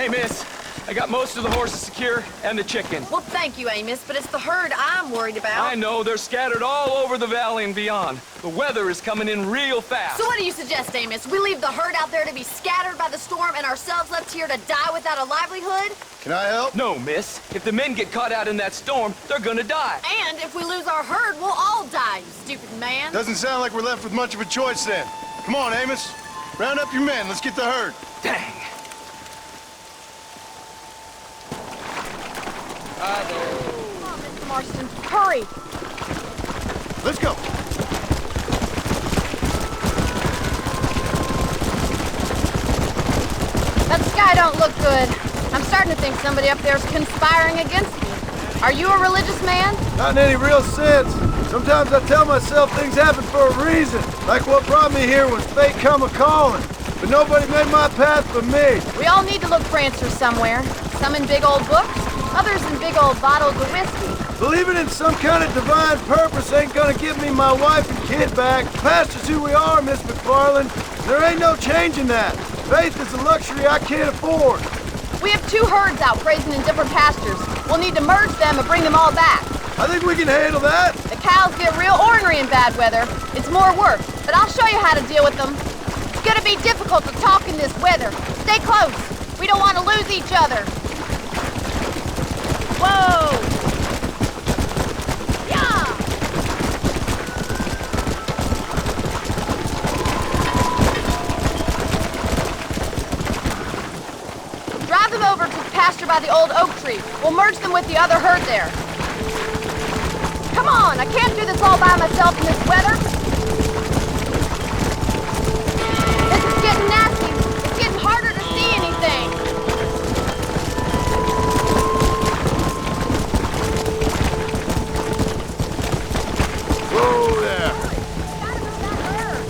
Hey, miss. I got most of the horses secure and the chicken. Well, thank you, Amos, but it's the herd I'm worried about. I know, they're scattered all over the valley and beyond. The weather is coming in real fast. So what do you suggest, Amos? We leave the herd out there to be scattered by the storm and ourselves left here to die without a livelihood? Can I help? No, miss. If the men get caught out in that storm, they're gonna die. And if we lose our herd, we'll all die, you stupid man. Doesn't sound like we're left with much of a choice then. Come on, Amos. Round up your men. Let's get the herd. Dang. Come on, Mr. Marston. Hurry! Let's go. That sky don't look good. I'm starting to think somebody up there's conspiring against me. Are you a religious man? Not in any real sense. Sometimes I tell myself things happen for a reason. Like what brought me here was fate come a-calling. But nobody made my path but me. We all need to look for answers somewhere. Some in big old books, others in big old bottles of whiskey. Believing in some kind of divine purpose ain't gonna give me my wife and kid back. Past is who we are, Miss McFarland. There ain't no changing that. Faith is a luxury I can't afford. We have 2 herds out grazing in different pastures. We'll need to merge them and bring them all back. I think we can handle that. The cows get real ornery in bad weather. It's more work, but I'll show you how to deal with them. It's gonna be difficult to talk in this weather. Stay close. We don't want to lose each other. Whoa! Yeah! Drive them over to the pasture by the old oak tree. We'll merge them with the other herd there. Come on, I can't do this all by myself in this weather. This is getting nasty. It's getting harder to see anything. Whoa there. Gotta move that herd.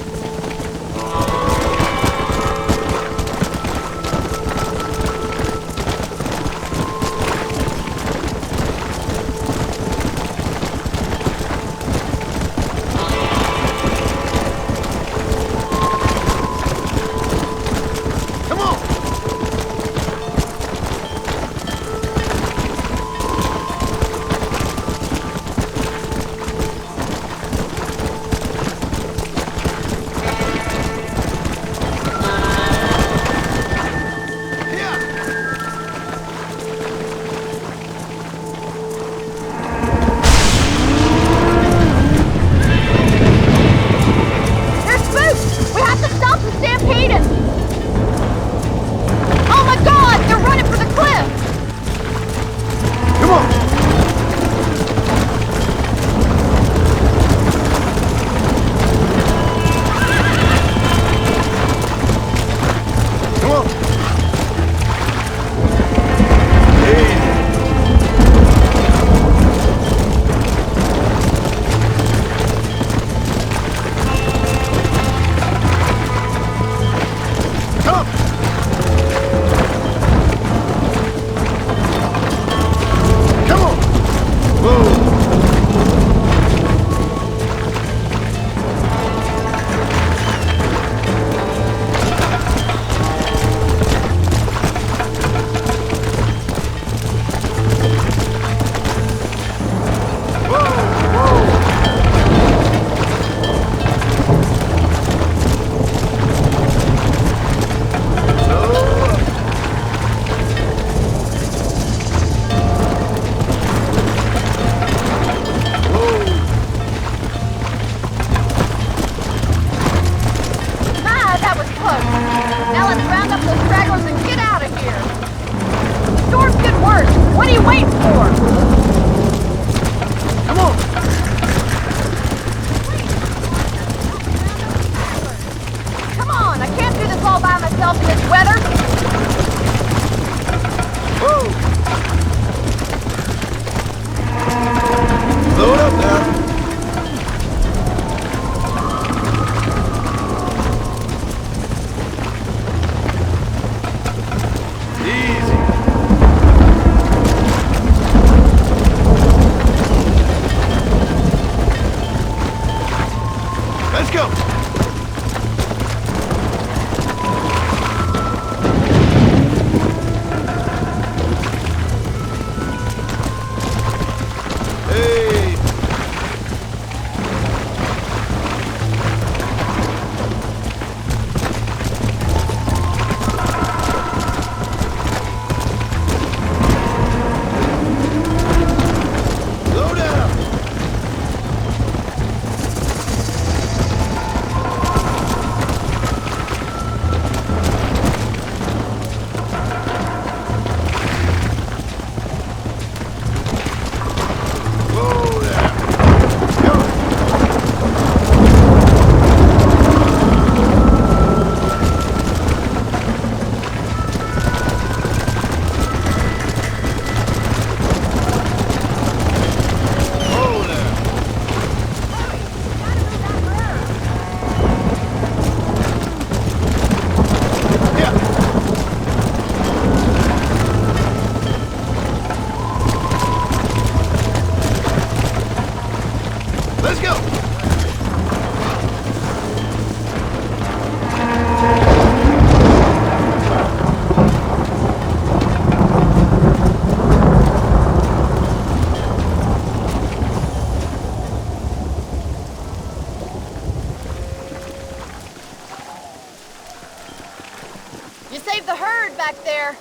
back there.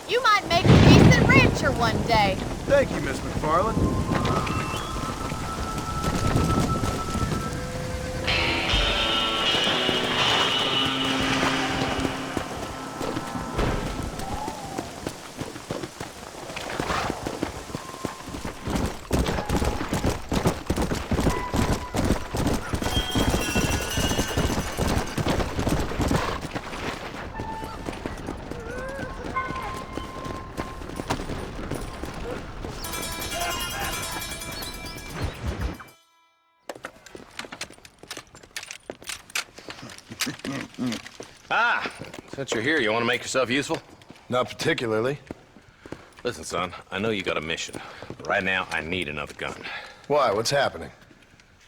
You might make a decent rancher one day. Thank you, Miss McFarland. Since you're here, you want to make yourself useful? Not particularly. Listen, son, I know you got a mission. But right now, I need another gun. Why? What's happening?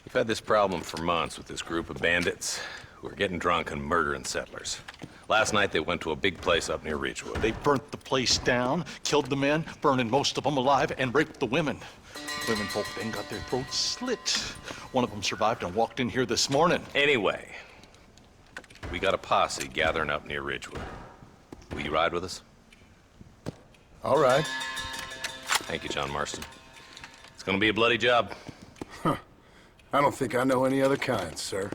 We've had this problem for months with this group of bandits who are getting drunk and murdering settlers. Last night, they went to a big place up near Ridgewood. They burnt the place down, killed the men, burning most of them alive, and raped the women. Women folk then got their throats slit. One of them survived and walked in here this morning. Anyway, we got a posse gathering up near Ridgewood. Will you ride with us? All right. Thank you, John Marston. It's gonna be a bloody job. I don't think I know any other kind, sir.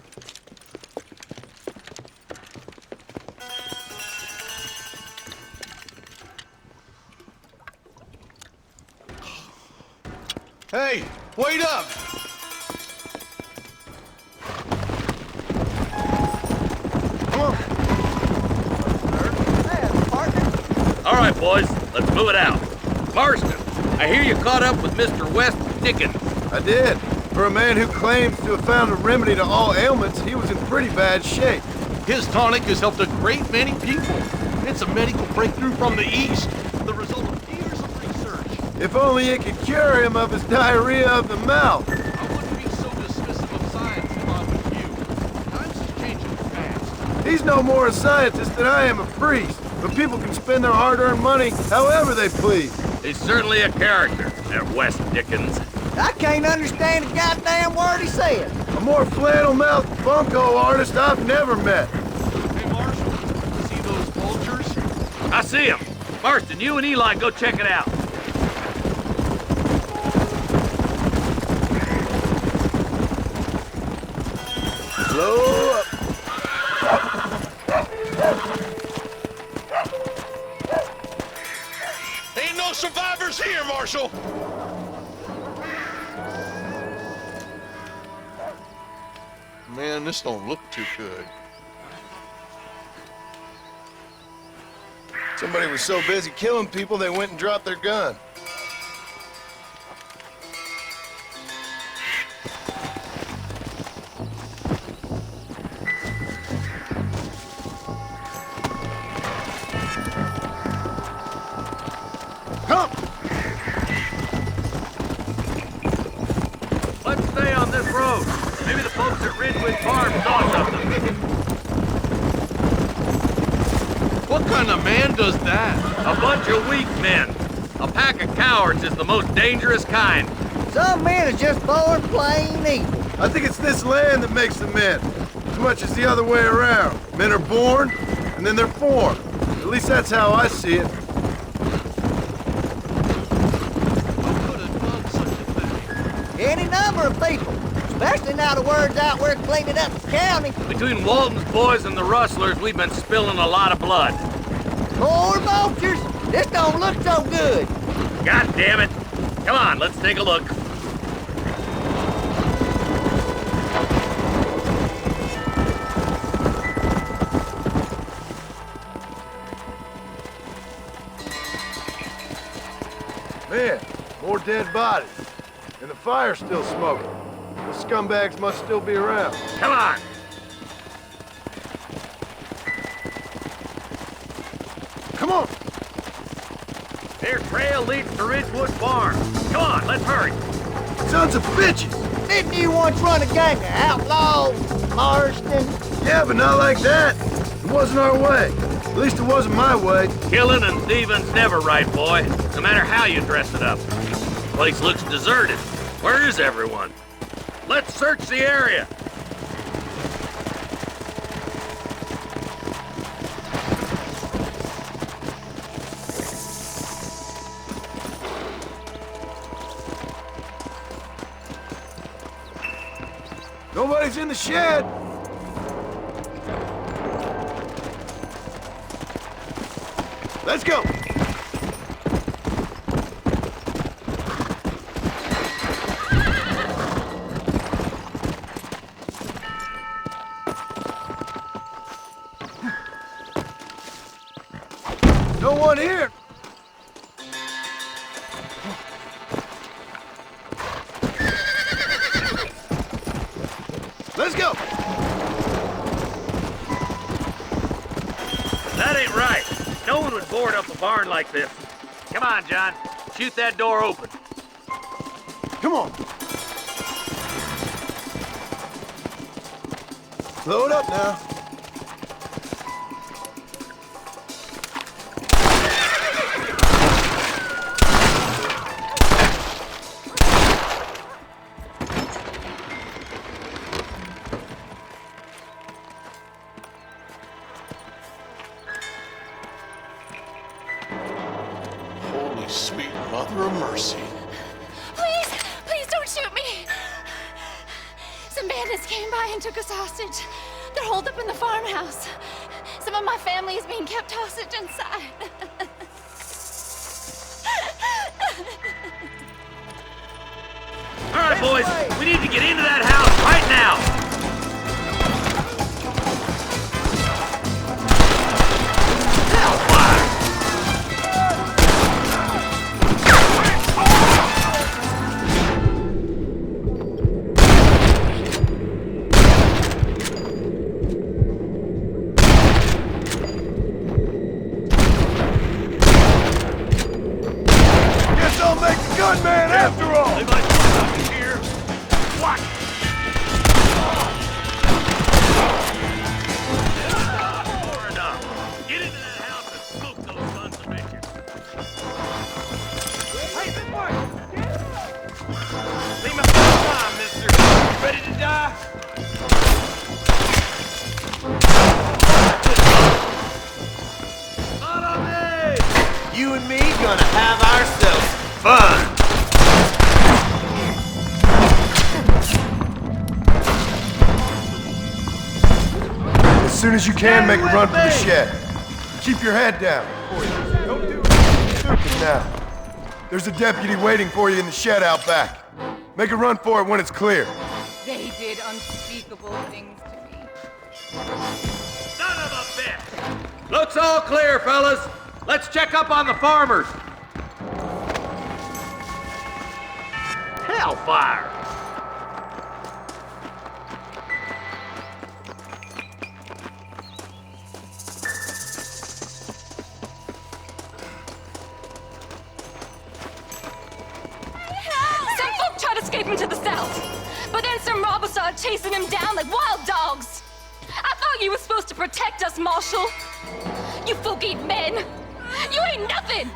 Hey, wait up! Come on. All right, boys, let's move it out. Marston, I hear you caught up with Mr. West Dickens. I did. For a man who claims to have found a remedy to all ailments, he was in pretty bad shape. His tonic has helped a great many people. It's a medical breakthrough from the East, the result of years of research. If only it could cure him of his diarrhea of the mouth. I wouldn't be so dismissive of science if I was you. Times is changing fast. He's no more a scientist than I am a priest. But people can spend their hard-earned money however they please. He's certainly a character, that West Dickens. I can't understand a goddamn word he said. A more flannel-mouthed bunco artist I've never met. Hey, Marshal, see those vultures? I see him. Marston, you and Eli go check it out. Slow up. Ain't no survivors here, Marshal! Man, this don't look too good. Somebody was so busy killing people, they went and dropped their gun. Come! Let's stay on this road. Maybe the folks at Ridgewood Farm saw something. What kind of man does that? A bunch of weak men. A pack of cowards is the most dangerous kind. Some men are just born plain evil. I think it's this land that makes the men, as much as the other way around. Men are born, and then they're formed. At least that's how I see it. Who could have done such a thing? Any number of people, especially now the word's out we're cleaning up the county. Between Walton's boys and the rustlers, we've been spilling a lot of blood. More vultures. This don't look so good. God damn it. Come on, let's take a look. Man, more dead bodies. And the fire's still smoking. The scumbags must still be around. Come on. Come on! Their trail leads to Ridgewood Farm. Come on, let's hurry. Sons of bitches! Didn't you once run a gang of outlaws, Marston? Yeah, but not like that. It wasn't our way. At least it wasn't my way. Killing and thieving's never right, boy. No matter how you dress it up. Place looks deserted. Where is everyone? Let's search the area. Nobody's in the shed. Let's go. No one here. Let's go. That ain't right. No one would board up a barn like this. Come on, John. Shoot that door open. Come on. Load up now. Holy sweet mother of mercy. Please don't shoot me. Some bandits came by and took us hostage. They're holed up in the farmhouse. Some of my family is being kept hostage inside. All right, boys. We need to get into that house right now. Hellfire! Guess I'll make a gunman after all. They might be something here. What? More enough. Get into that house and smoke those sons of bitches. Hey, good boy. Leave my time, mister. You ready to die? Not on me! You and me gonna have ourselves fun. As soon as you can, make a run for the shed. Keep your head down. Don't do anything stupid now. There's a deputy waiting for you in the shed out back. Make a run for it when it's clear. They did unspeakable things to me. Son of a bitch! Looks all clear, fellas. Let's check up on the farmers. Hellfire! Some folk tried escaping to the south, but then some robbers started chasing him down like wild dogs. I thought you were supposed to protect us, Marshal. You folk ain't men. You ain't nothing.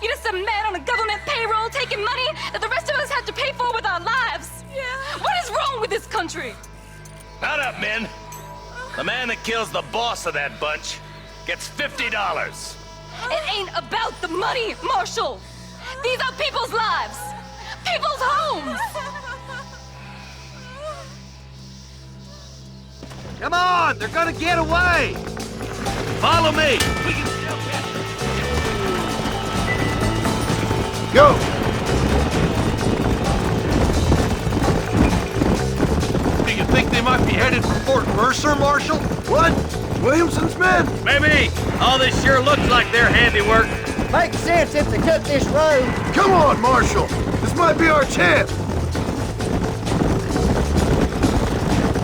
You're just a man on a government payroll taking money that the rest of us have to pay for with our lives. Yeah. What is wrong with this country? Shut up, men. The man that kills the boss of that bunch gets $50. It ain't about the money, Marshal. These are people's lives. People's homes. Come on, they're gonna get away. Follow me. We can still catch them. Go! Do you think they might be headed for Fort Mercer, Marshal? What? Williamson's men? Maybe. All this sure looks like their handiwork. Makes sense if they took this road. Come on, Marshal! This might be our chance!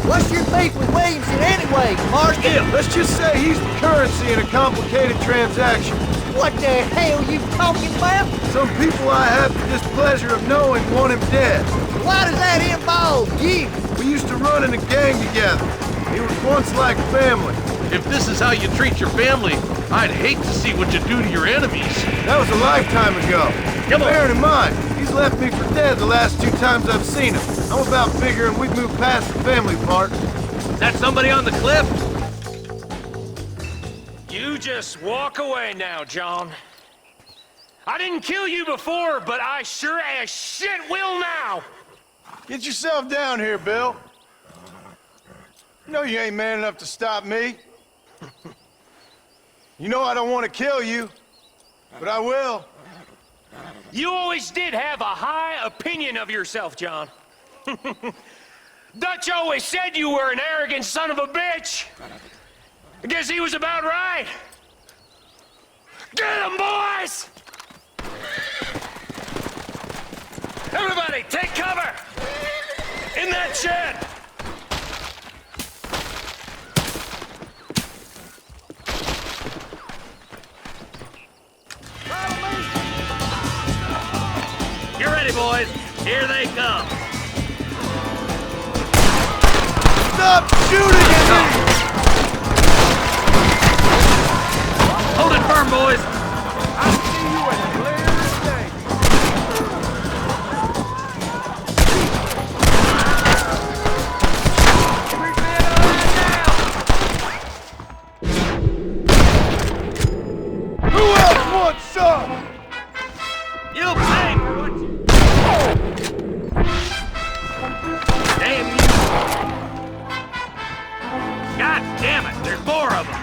What's your beef with Williamson anyway, Marston? Let's just say he's the currency in a complicated transaction. What the hell you talking about? Some people I have the displeasure of knowing want him dead. Why does that involve you? We used to run in a gang together. He was once like family. If this is how you treat your family, I'd hate to see what you do to your enemies. That was a lifetime ago. Come on. Bearing in mind, he's left me for dead the last 2 times I've seen him. I'm about figuring we've moved past the family part. Is that somebody on the cliff? You just walk away now, John. I didn't kill you before, but I sure as shit will now. Get yourself down here, Bill. No, you ain't man enough to stop me. You know I don't want to kill you, but I will. You always did have a high opinion of yourself, John. Dutch always said you were an arrogant son of a bitch. I guess he was about right. Get him, boys! Everybody, take cover! In that shed! You ready, boys? Here they come. Stop shooting at me! Hold it firm, boys. I see you as clear as day. Who else wants some? You'll pay for what you... Damn you. God damn it, there's more of them.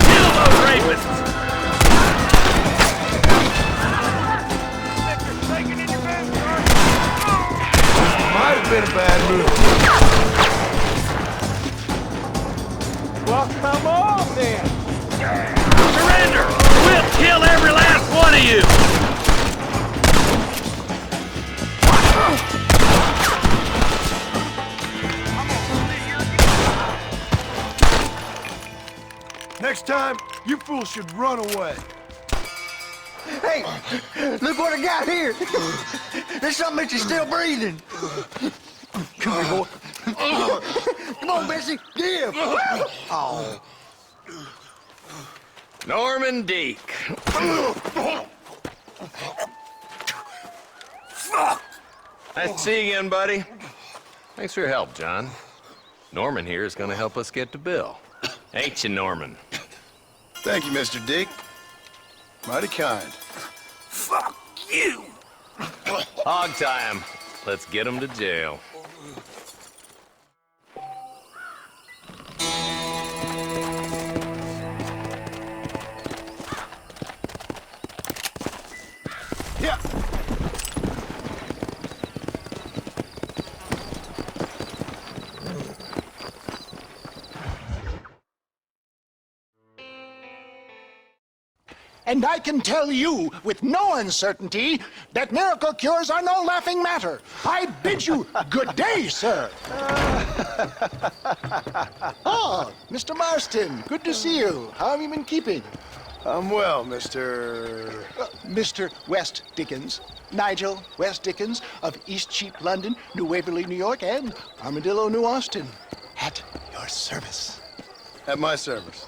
Kill those rapists. Might have been a bad move. Well, come on then. Surrender! We'll kill every last one of you! Next time, you fools should run away. Hey, look what I got here. There's something that you're still breathing. Come here, boy. Come on, Bessie, give. Oh. Norman Deek. Nice to see you again, buddy. Thanks for your help, John. Norman here is gonna help us get to Bill. Ain't you, Norman? Thank you, Mr. Dick. Mighty kind. Fuck you! Hog time. Let's get him to jail. Yeah. And I can tell you with no uncertainty that miracle cures are no laughing matter. I bid you good day, sir. Oh, Mr. Marston, good to see you. How have you been keeping? I'm well, Mr. Mr. West Dickens. Nigel West Dickens of East Cheap, London, New Waverly, New York, and Armadillo, New Austin. At your service. At my service.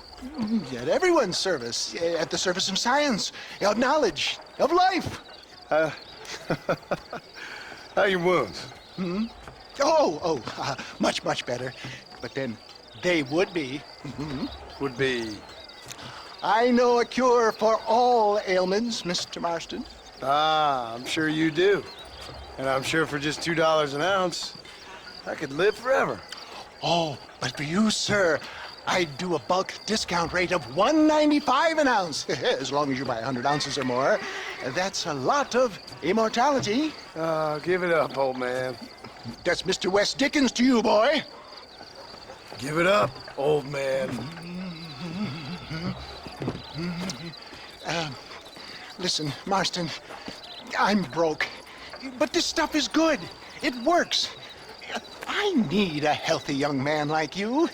At everyone's service. At the service of science, of knowledge, of life. How are your wounds? Much, much better. But then they would be. Would be... I know a cure for all ailments, Mr. Marston. Ah, I'm sure you do. And I'm sure for just $2 an ounce, I could live forever. Oh, but for you, sir, I'd do a bulk discount rate of $1.95 an ounce, as long as you buy 100 ounces or more. That's a lot of immortality. Give it up, old man. That's Mr. West Dickens to you, boy. Give it up, old man. Listen, Marston, I'm broke, but this stuff is good. It works. I need a healthy young man like you.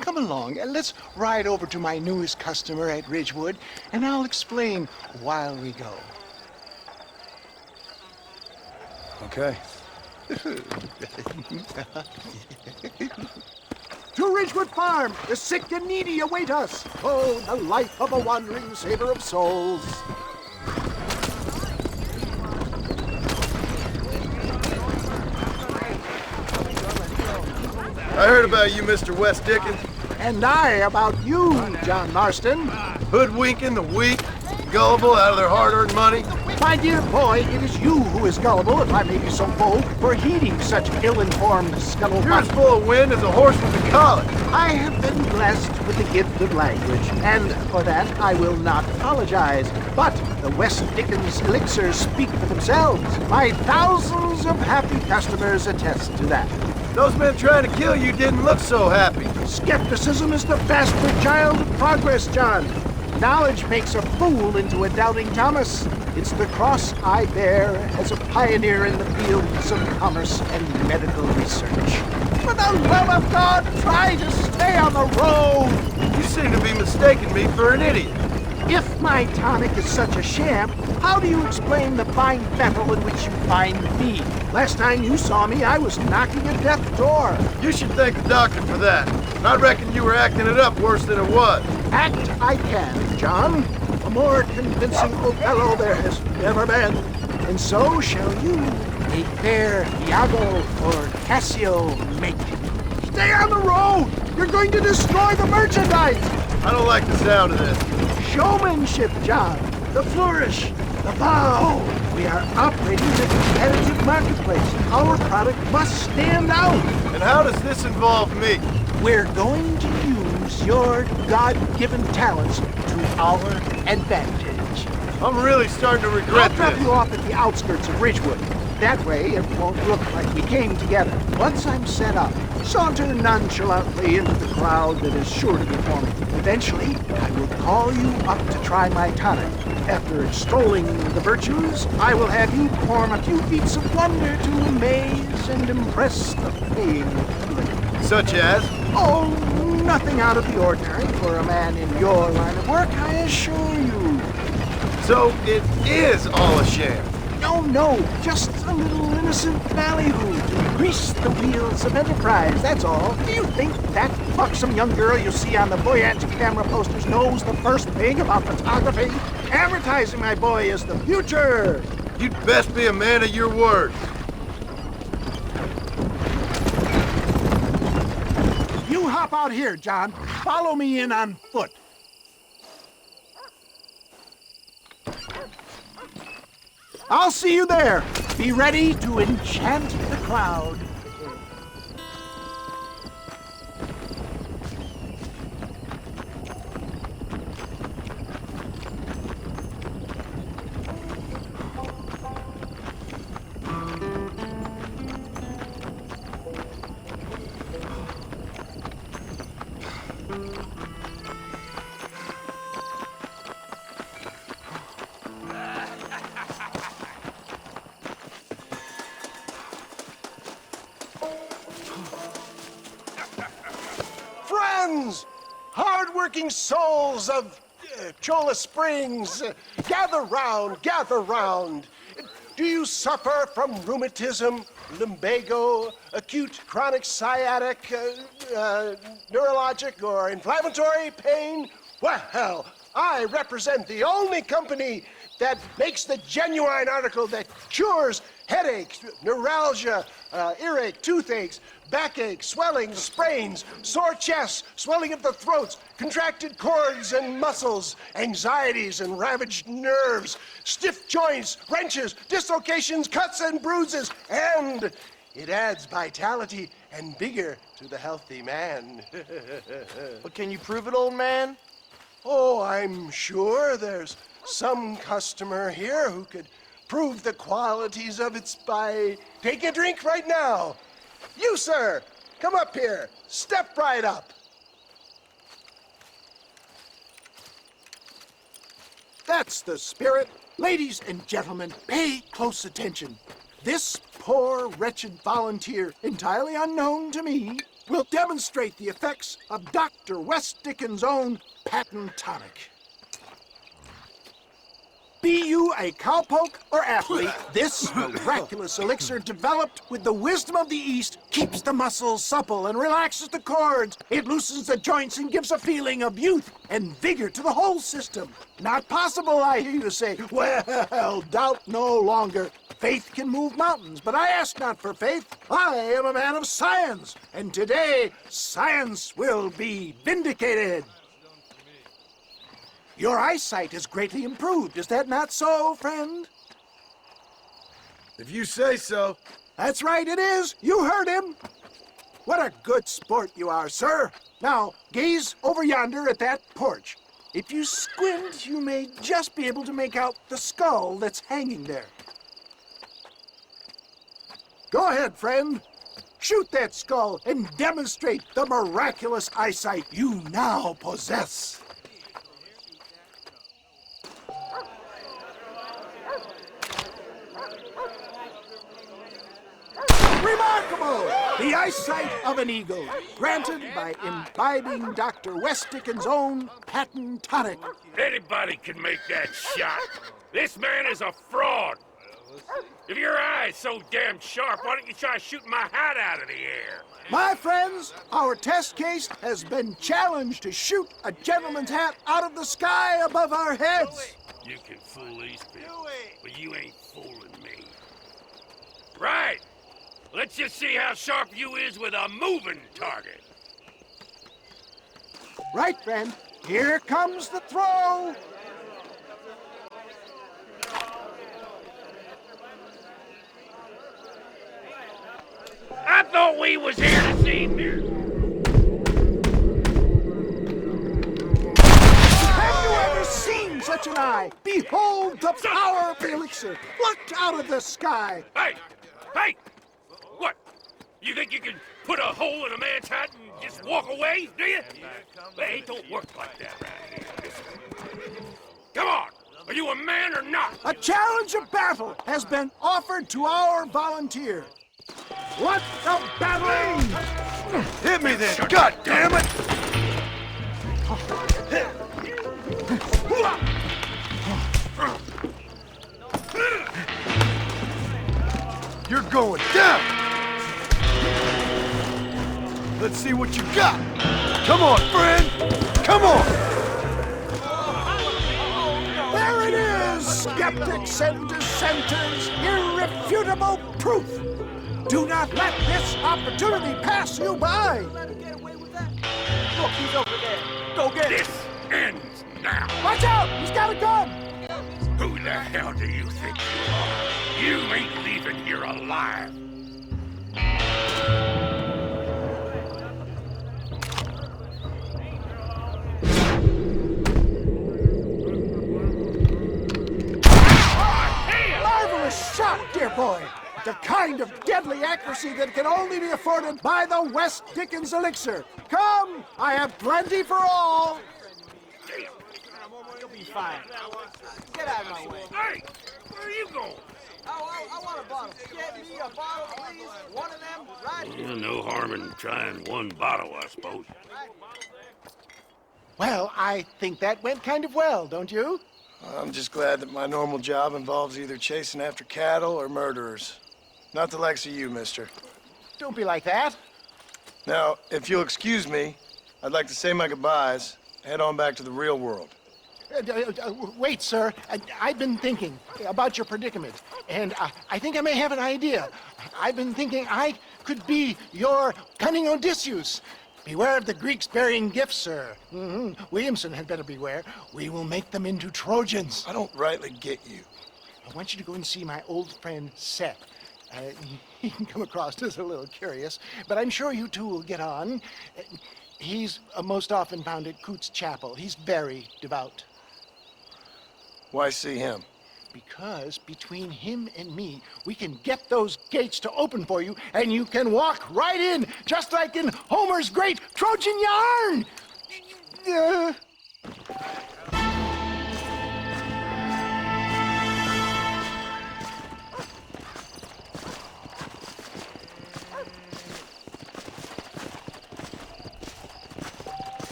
Come along, let's ride over to my newest customer at Ridgewood, and I'll explain while we go. Okay. To Ridgewood Farm, the sick and needy await us. Oh, the life of a wandering saver of souls. I heard about you, Mr. West Dickens. And I about you, John Marston. Hoodwinking the weak, gullible out of their hard-earned money? My dear boy, it is you who is gullible, if I may be so bold, for heeding such ill-informed scuttlebutt. You're as full of wind as a horse with a collar. I have been blessed with the gift of language, and for that I will not apologize. But the West Dickens elixirs speak for themselves. My thousands of happy customers attest to that. Those men trying to kill you didn't look so happy. Skepticism is the bastard child of progress, John. Knowledge makes a fool into a doubting Thomas. It's the cross I bear as a pioneer in the fields of commerce and medical research. For the love of God, try to stay on the road! You seem to be mistaking me for an idiot. If my tonic is such a sham, how do you explain the fine fettle in which you find me? Last time you saw me, I was knocking a death door. You should thank the doctor for that. I reckon you were acting it up worse than it was. Act I can, John. A more convincing Othello there has never been. And so shall you, a fair Iago or Cassio make. Stay on the road! You're going to destroy the merchandise! I don't like the sound of this. Showmanship, John. The flourish. The bow. We are operating in a competitive marketplace. Our product must stand out. And how does this involve me? We're going to use your God-given talents to our advantage. I'm really starting to regret I'll drop this. you off at the outskirts of Ridgewood. That way, it won't look like we came together. Once I'm set up, saunter nonchalantly into the crowd that is sure to be forming. Eventually, I will call you up to try my tonic. After extolling the virtues, I will have you perform a few feats of wonder to amaze and impress the paying public. Such as? Oh, nothing out of the ordinary for a man in your line of work, I assure you. So it is all a sham. No, just a little innocent ballyhoo to grease the wheels of enterprise, that's all. Do you think that buxom young girl you see on the Voyage camera posters knows the first thing about photography? Advertising, my boy, is the future. You'd best be a man of your word. You hop out here, John. Follow me in on foot. I'll see you there. Be ready to enchant the crowd. Friends, hard-working souls of Cholla Springs, gather round, gather round. Do you suffer from rheumatism, lumbago, acute chronic sciatic, neurologic, or inflammatory pain? Well, I represent the only company that makes the genuine article that cures headaches, neuralgia, earache, toothaches, backache, swelling, sprains, sore chests, swelling of the throats, contracted cords and muscles, anxieties and ravaged nerves, stiff joints, wrenches, dislocations, cuts and bruises, and it adds vitality and vigor to the healthy man. But can you prove it, old man? Oh, I'm sure there's some customer here who could prove the qualities of it by taking a drink right now. You, sir, come up here. Step right up. That's the spirit. Ladies and gentlemen, pay close attention. This poor, wretched volunteer, entirely unknown to me, will demonstrate the effects of Dr. West Dickens' own patent tonic. Be you a cowpoke or athlete, this miraculous elixir developed with the wisdom of the East keeps the muscles supple and relaxes the cords. It loosens the joints and gives a feeling of youth and vigor to the whole system. Not possible, I hear you say. Well, doubt no longer. Faith can move mountains, but I ask not for faith. I am a man of science, and today science will be vindicated. Your eyesight is greatly improved. Is that not so, friend? If you say so. That's right, it is. You heard him. What a good sport you are, sir. Now, gaze over yonder at that porch. If you squint, you may just be able to make out the skull that's hanging there. Go ahead, friend. Shoot that skull and demonstrate the miraculous eyesight you now possess. Remarkable! The eyesight of an eagle, granted by imbibing Dr. West Dickens' own patent tonic. Anybody can make that shot. This man is a fraud. If your eye's so damn sharp, why don't you try shooting my hat out of the air? My friends, our test case has been challenged to shoot a gentleman's hat out of the sky above our heads. You can fool these people, but you ain't fooling me. Right. Let's just see how sharp you is with a moving target. Right, friend. Here comes the throw. I thought we was here to see me. Have you ever seen such an eye? Behold the power of the elixir, plucked out of the sky. Hey! Hey! What? You think you can put a hole in a man's hat and just walk away, do you? Hey, it don't work like that right here. Come on! Are you a man or not? A challenge of battle has been offered to our volunteer. What the battle? Hit me then, God damn it! You're going down! Let's see what you got! Come on, friend! Come on! There it is, skeptics and dissenters, irrefutable proof! Do not let this opportunity pass you by! Let him get away with that? Look, he's over there. Go get him! This ends now. Watch out! He's got a gun! Who the hell do you think you are? You ain't leaving here alive. Marvelous shot, dear boy! The kind of deadly accuracy that can only be afforded by the West Dickens elixir. Come, I have plenty for all. You'll be fine. Get out of my way. Hey, where are you going? I want a bottle. Get me a bottle, please. One of them, right here. No harm in trying one bottle, I suppose. Well, I think that went kind of well, don't you? I'm just glad that my normal job involves either chasing after cattle or murderers. Not the likes of you, mister. Don't be like that. Now, if you'll excuse me, I'd like to say my goodbyes, head on back to the real world. Wait, sir. I've been thinking about your predicament, and I think I may have an idea. I've been thinking I could be your cunning Odysseus. Beware of the Greeks bearing gifts, sir. Williamson had better beware. We will make them into Trojans. I don't rightly get you. I want you to go and see my old friend Seth. He can come across as a little curious, but I'm sure you two will get on. He's most often found at Coots Chapel. He's very devout. Why see him? Because between him and me, we can get those gates to open for you, and you can walk right in, just like in Homer's great Trojan yarn!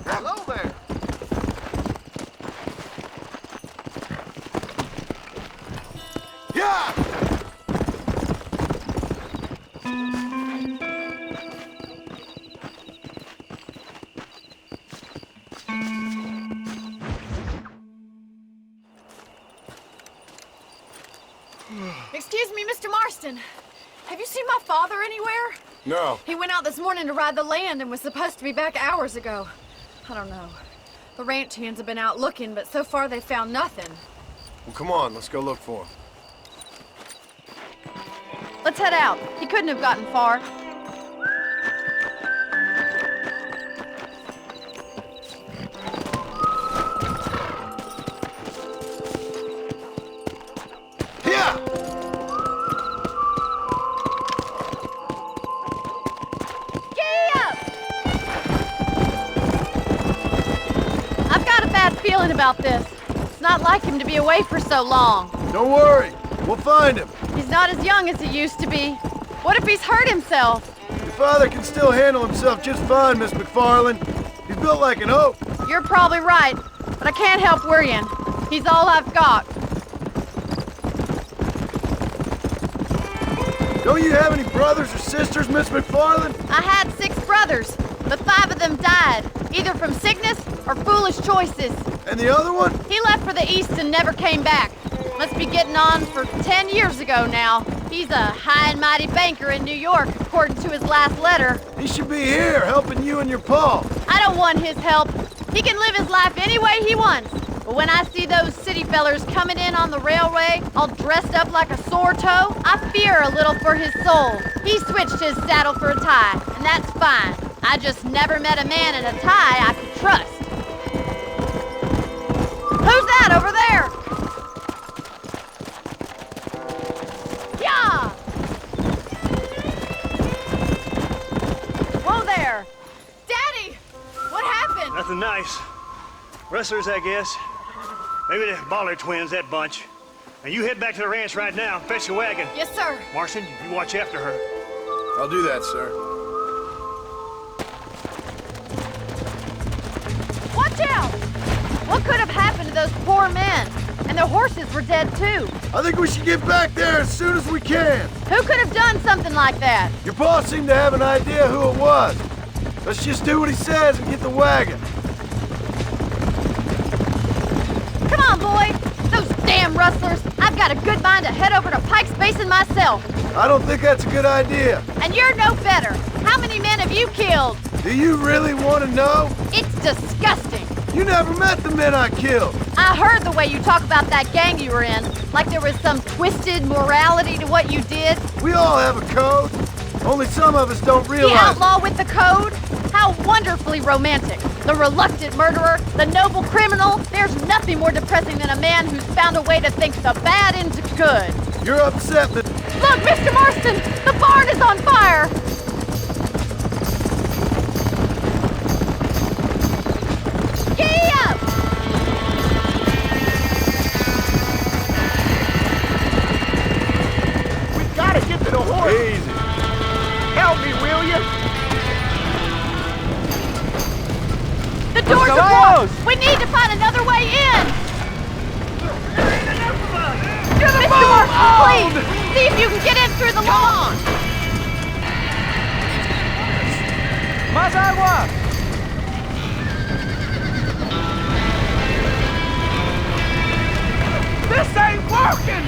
Hello there. Yeah! Excuse me, Mr. Marston. Have you seen my father anywhere? No. He went out this morning to ride the land and was supposed to be back hours ago. I don't know. The ranch hands have been out looking, but so far they found nothing. Well, come on, let's go look for him. Let's head out. He couldn't have gotten far. Feeling about this. It's not like him to be away for so long. Don't worry, we'll find him. He's not as young as he used to be. What if he's hurt himself? Your father can still handle himself just fine, Miss McFarland. He's built like an oak. You're probably right, but I can't help worrying. He's all I've got. Don't you have any brothers or sisters, Miss McFarland? I had 6 brothers, but 5 of them died, either from sickness or foolish choices. And the other one? He left for the east and never came back. Must be getting on for 10 years ago now. He's a high and mighty banker in New York, according to his last letter. He should be here, helping you and your pa. I don't want his help. He can live his life any way he wants. But when I see those city fellers coming in on the railway, all dressed up like a sore toe, I fear a little for his soul. He switched his saddle for a tie, and that's fine. I just never met a man in a tie I could trust. Who's that over there? Yeah! Whoa there! Daddy! What happened? Nothing nice. Rustlers, I guess. Maybe the Baller twins, that bunch. Now you head back to the ranch right now and fetch a wagon. Yes, sir. Marston, you watch after her. I'll do that, sir. Watch out! What could have happened to those poor men? And their horses were dead, too. I think we should get back there as soon as we can. Who could have done something like that? Your pa seemed to have an idea who it was. Let's just do what he says and get the wagon. Come on, boy! Those damn rustlers! I've got a good mind to head over to Pike's Basin myself. I don't think that's a good idea. And you're no better. How many men have you killed? Do you really want to know? It's disgusting. You never met the men I killed. I heard the way you talk about that gang you were in, like there was some twisted morality to what you did. We all have a code. Only some of us don't realize. The outlaw with the code? How wonderfully romantic. The reluctant murderer, the noble criminal. There's nothing more depressing than a man who's found a way to think the bad into good. You're upset that... Look, Mr. Marston! The barn is on fire! Giddy up! We gotta get to the horse! Easy. Help me, will you? The doors are closed! We need to find another way in! Mr. Marston, please! See if you can get in through the lawn! Más agua! This ain't working!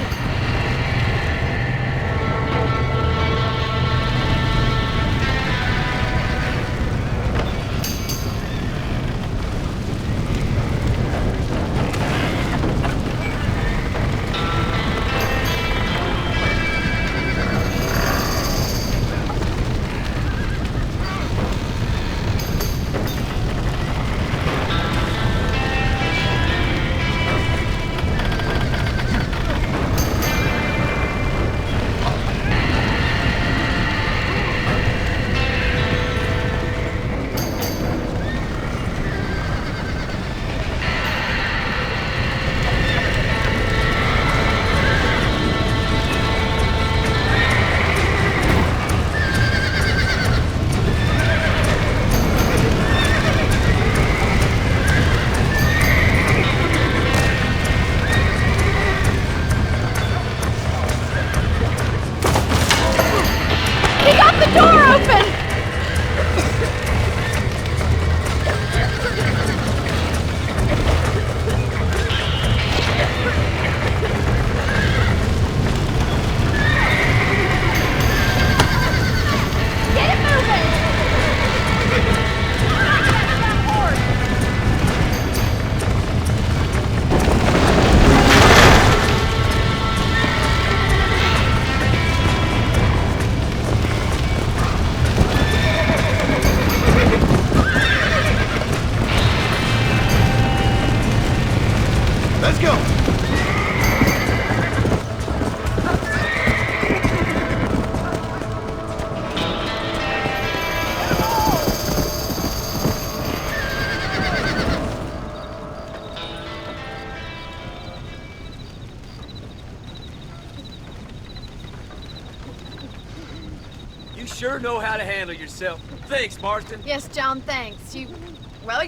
You sure know how to handle yourself. Thanks, Marston. Yes, John, thanks. You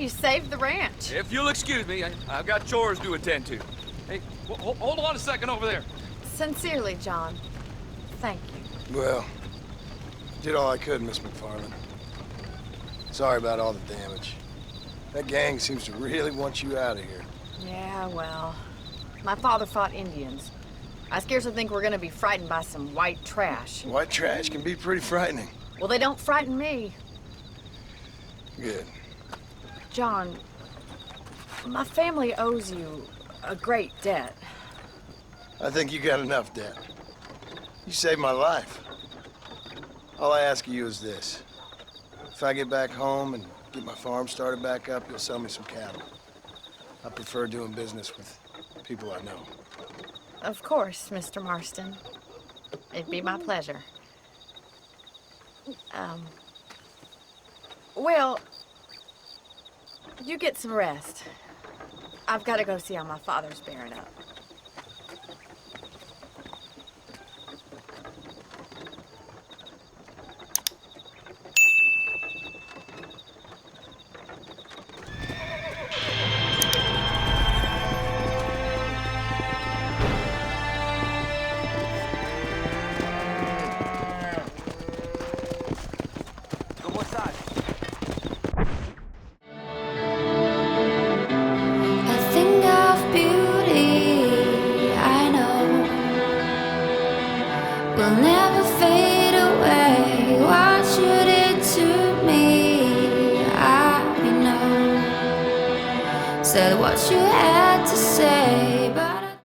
saved the ranch. If you'll excuse me, I've got chores to attend to. Hey, hold on a second over there. Sincerely, John. Thank you. Well, did all I could, Miss McFarland. Sorry about all the damage. That gang seems to really want you out of here. Yeah, well, my father fought Indians. I scarcely think we're gonna be frightened by some white trash. White trash can be pretty frightening. Well, they don't frighten me. Good. John, my family owes you a great debt. I think you got enough debt. You saved my life. All I ask of you is this. If I get back home and get my farm started back up, you'll sell me some cattle. I prefer doing business with people I know. Of course, Mr. Marston. It'd be my pleasure. Well, you get some rest. I've got to go see how my father's bearing up. Will never fade away. What you did to me, I know. Said what you had to say, but